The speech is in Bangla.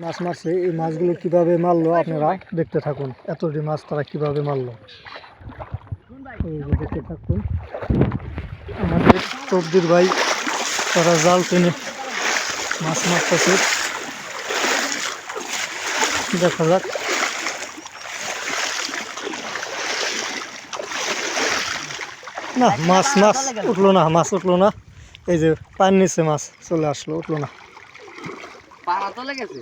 মাছ মারছে, এই মাছগুলো কিভাবে মারলো আপনারা দেখতে থাকুন। এতটি মাছ তারা কিভাবে মারলো এই যে দেখতে থাকুন। আমাদের তবদির ভাই তারা জাল টেনে মাছ মারতেছে, দেখা যাক। না মাছ উঠলো না, মাছ উঠলো না। এই যে পানির নিচে মাছ চলে আসলো, উঠলো না। পাড়া চলে গেছে।